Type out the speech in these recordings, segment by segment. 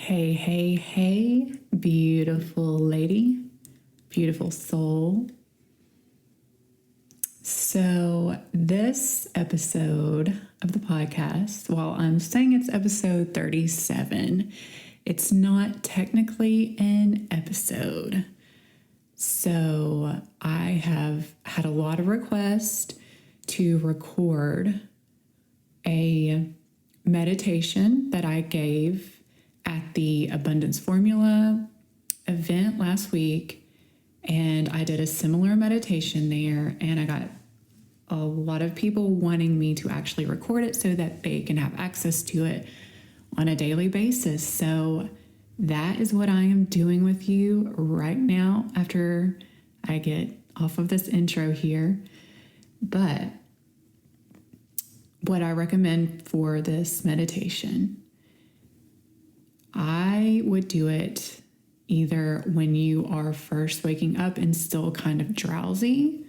Hey, hey, hey, beautiful lady, beautiful soul. So, this episode of the podcast, while I'm saying it's episode 37, it's not technically an episode. So, I have had a lot of requests to record a meditation that I gave at the Abundance Formula event last week, and I did a similar meditation there, and I got a lot of people wanting me to actually record it so that they can have access to it on a daily basis. So that is what I am doing with you right now after I get off of this intro here. But what I recommend for this meditation, I would do it either when you are first waking up and still kind of drowsy,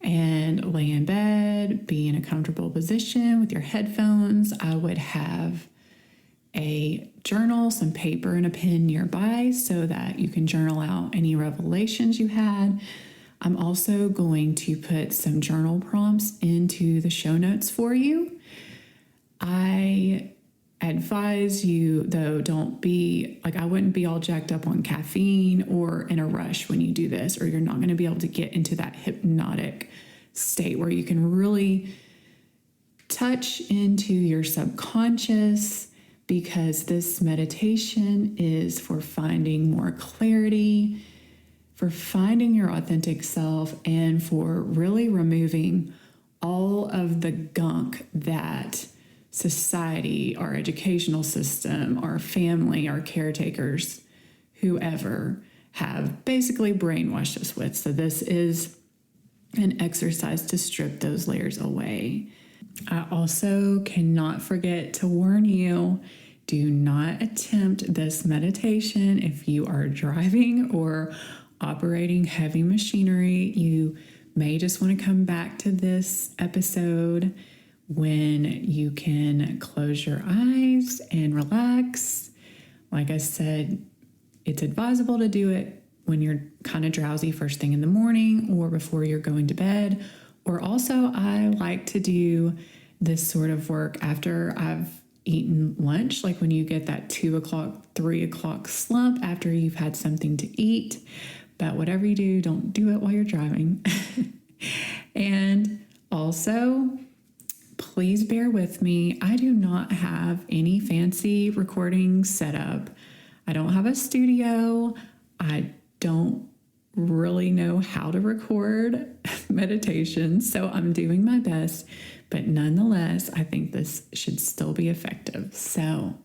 and lay in bed, be in a comfortable position with your headphones. I would have a journal, some paper, and a pen nearby so that you can journal out any revelations you had. I'm also going to put some journal prompts into the show notes for you. I advise you, though, don't be like, I wouldn't be all jacked up on caffeine or in a rush when you do this, or you're not going to be able to get into that hypnotic state where you can really touch into your subconscious, because this meditation is for finding more clarity, for finding your authentic self, and for really removing all of the gunk that society, our educational system, our family, our caretakers, whoever, have basically brainwashed us with. So this is an exercise to strip those layers away. I also cannot forget to warn you, do not attempt this meditation if you are driving or operating heavy machinery. You may just want to come back to this episode when you can close your eyes and relax. Like I said, it's advisable to do it when you're kind of drowsy first thing in the morning or before you're going to bed. Or also, I like to do this sort of work after I've eaten lunch, like when you get that 2 o'clock, 3 o'clock slump after you've had something to eat. But whatever you do, don't do it while you're driving. And also, please bear with me. I do not have any fancy recording setup. I don't have a studio. I don't really know how to record meditation, so I'm doing my best. But nonetheless, I think this should still be effective. So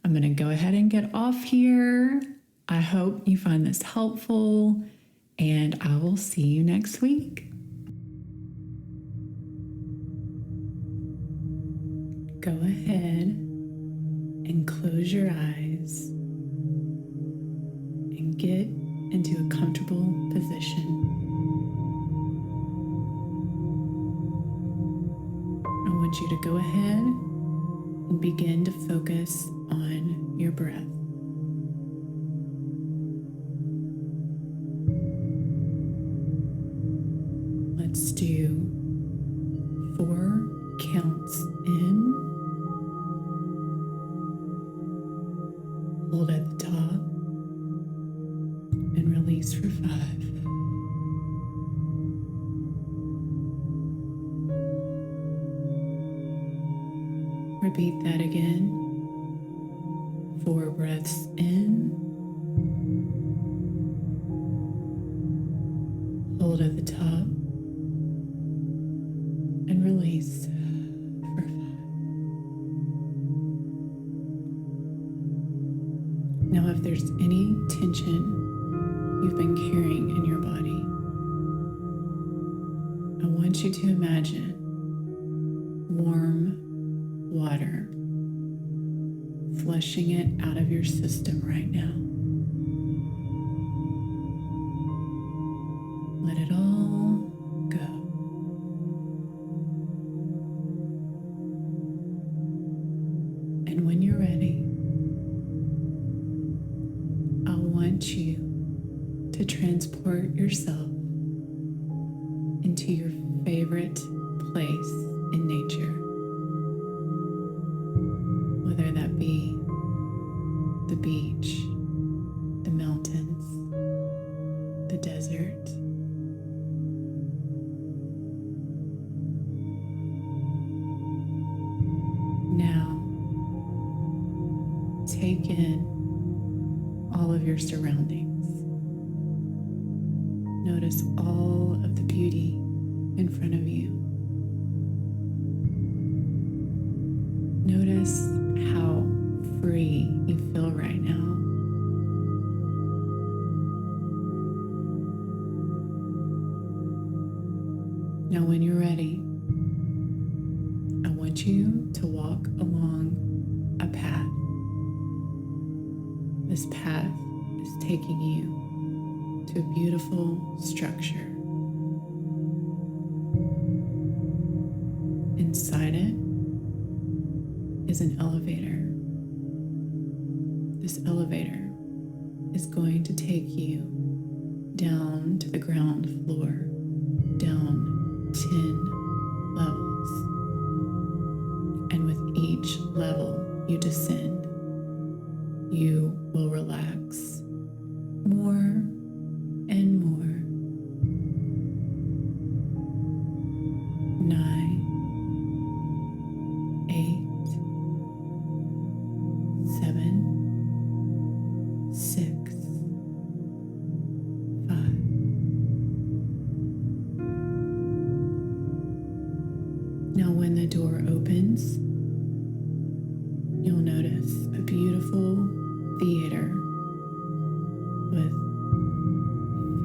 I'm going to go ahead and get off here. I hope you find this helpful, and I will see you next week. Go ahead and close your eyes and get into a comfortable position. I want you to go ahead and begin to focus on your breath. Let's do 4 counts in. Hold at the top and release for 5. Repeat that again. 4 breaths in. Hold at the top and release for 5. Now, if there's any tension you've been carrying in your body, I want you to imagine warm water flushing it out of your system right now. Let it all go. And when you're ready, want you to transport yourself into your favorite place in nature, whether that be the beach, the mountains, the desert. Now, take in all of your surroundings. Notice all of the beauty in front of you. Notice how free you feel right now. Now, when you're ready, I want you to walk along a path. This path is taking you to a beautiful structure. Inside it is an elevator. This elevator is going to take you down to the ground floor, down 10 levels. And with each level you descend, you will relax more and more. 9, 8, 7, 6, 5. Now when the door opens, you'll notice a beautiful theater with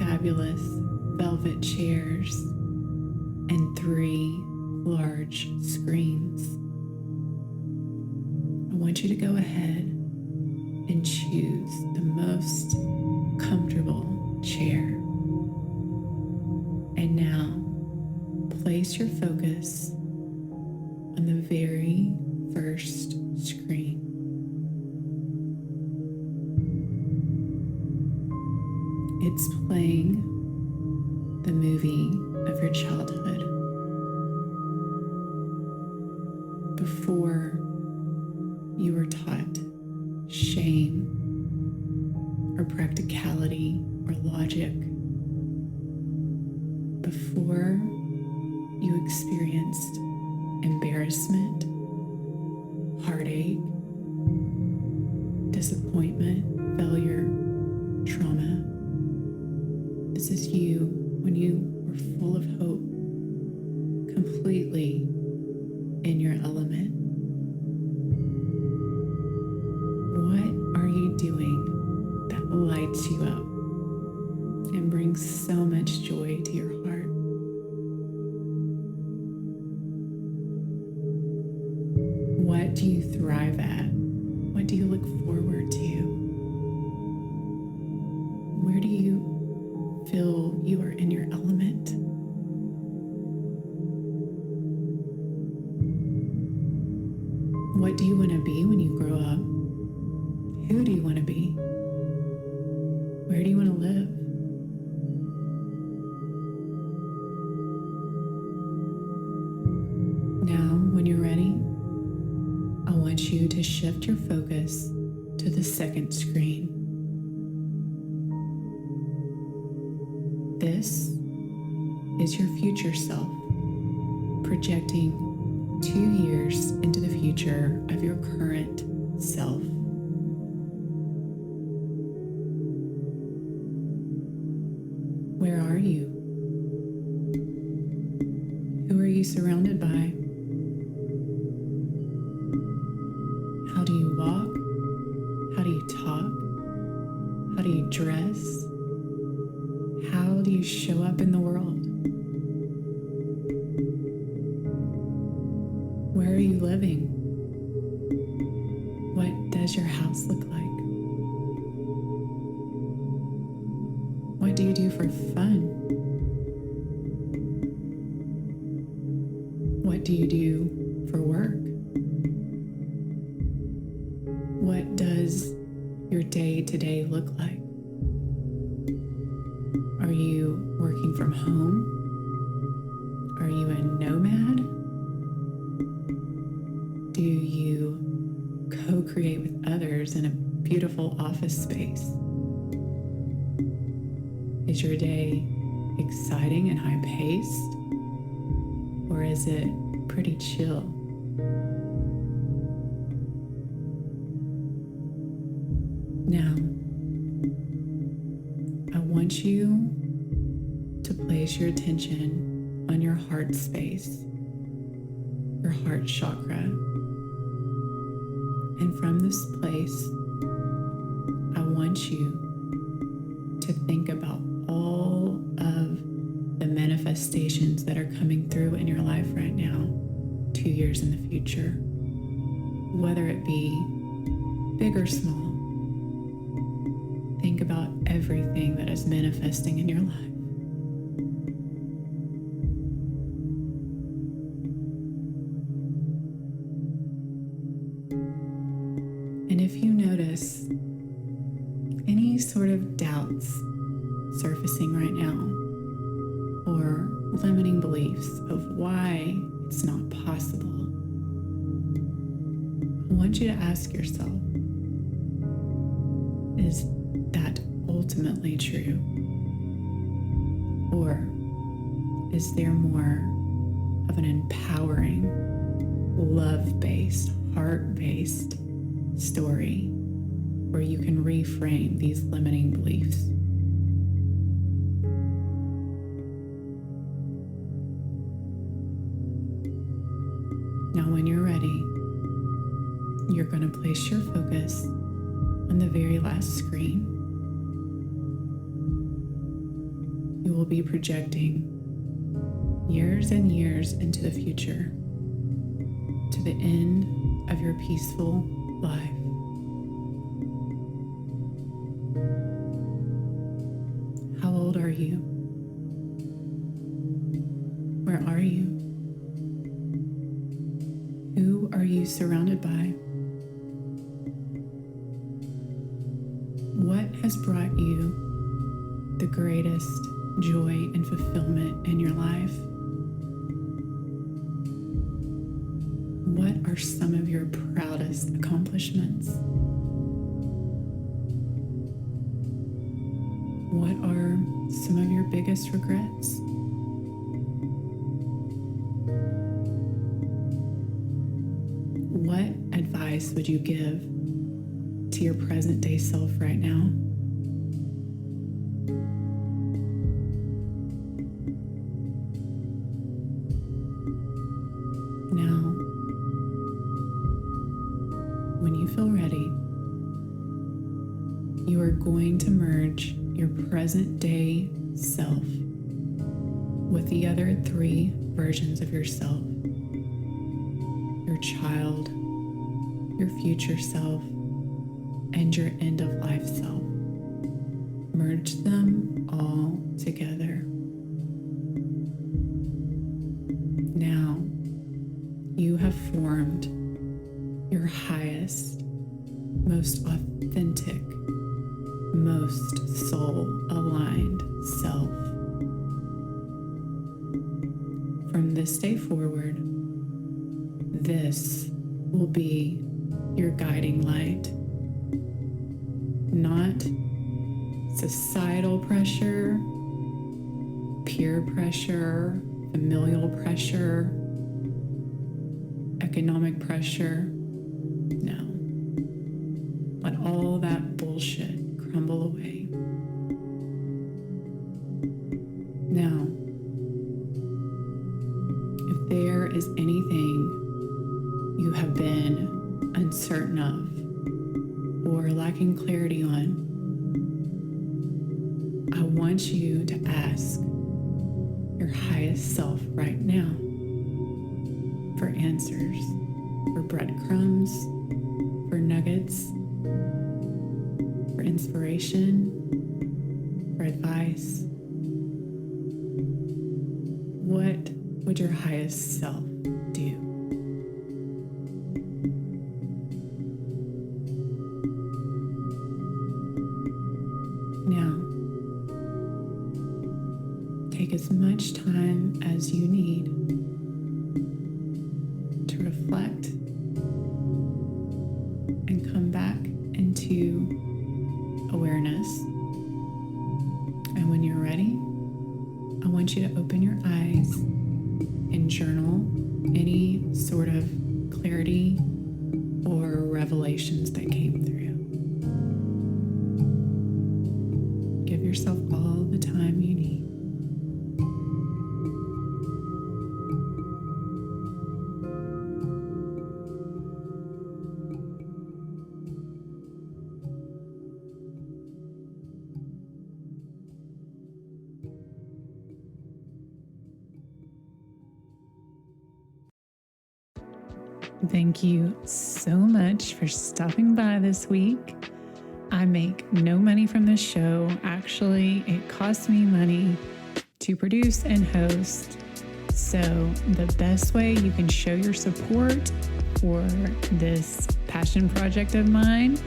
fabulous velvet chairs and 3 large screens. I want you to go ahead and choose the most comfortable chair. And now place your focus on the very first screen. It's playing the movie of your childhood. Before you were taught shame or practicality or logic. Before you experienced embarrassment, heartache, disappointment, failure, trauma. This is you when you were full of hope, completely in your element. What are you doing that lights you up and brings so much joy to your heart? What do you thrive at? What do you look forward to? Where do you feel you are in your element? What do you want to be when you grow up? Who do you want to be? Where do you want to live? Now, when you're ready, I want you to shift your focus to the second screen. This is your future self, projecting 2 years into the future of your current self. Where are you? Who are you surrounded by? How do you walk? How do you talk? How do you dress? How do you show up in the world? Where are you living? What does your house look like? What do you do for fun? What do you do for work? What does your day-to-day look like? Are you working from home? Are you a nomad? Do you co-create with others in a beautiful office space? Is your day exciting and high-paced? Or is it pretty chill? Now, I want you to place your attention on your heart space, your heart chakra. And from this place, I want you to think about all of the manifestations that are coming through in your life right now, 2 years in the future, whether it be big or small. Think about everything that is manifesting in your life. And if you notice any sort of doubts surfacing right now, or limiting beliefs of why it's not possible, I want you to ask yourself, is that ultimately true? Or is there more of an empowering, love-based, heart-based story where you can reframe these limiting beliefs? Now, when you're ready, you're going to place your focus on the very last screen. You will be projecting years and years into the future, to the end of your peaceful life. How old are you? Where are you? Who are you surrounded by? What has brought you the greatest joy and fulfillment in your life? What are some of your proudest accomplishments? What are some of your biggest regrets? What advice would you give to your present day self right now? Now, when you feel ready, you are going to merge your present day self with the other 3 versions of yourself: your child, your future self, and your end of life self. Merge them all together. Now, you have formed your highest, most authentic, most soul-aligned self. From this day forward, this will be your guiding light. Not societal pressure, peer pressure, familial pressure, economic pressure. No. Let all that bullshit crumble away. Now, if there is anything you have been uncertain of or lacking clarity on, I want you to ask your highest self right now for answers, for breadcrumbs, for nuggets, for inspiration, for advice. What would your highest self do? Now, as much time as you need to reflect and come back into awareness. And when you're ready, I want you to open your eyes and journal any sort of clarity or revelations that came through. Give yourself all the time you need. Thank you so much for stopping by this week. I make no money from this show. Actually, it costs me money to produce and host. So the best way you can show your support for this passion project of mine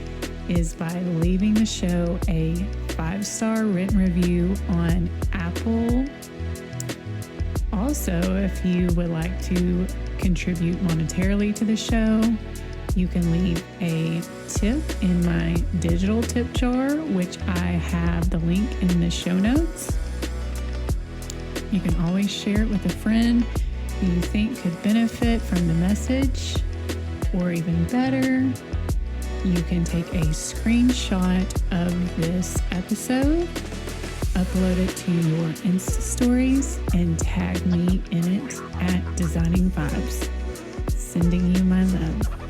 is by leaving the show a 5-star written review on Apple. Also, if you would like to contribute monetarily to the show, you can leave a tip in my digital tip jar, which I have the link in the show notes. You can always share it with a friend who you think could benefit from the message, or even better, you can take a screenshot of this episode, upload it to your Insta stories, and tag me in it at Designing Vibes. Sending you my love.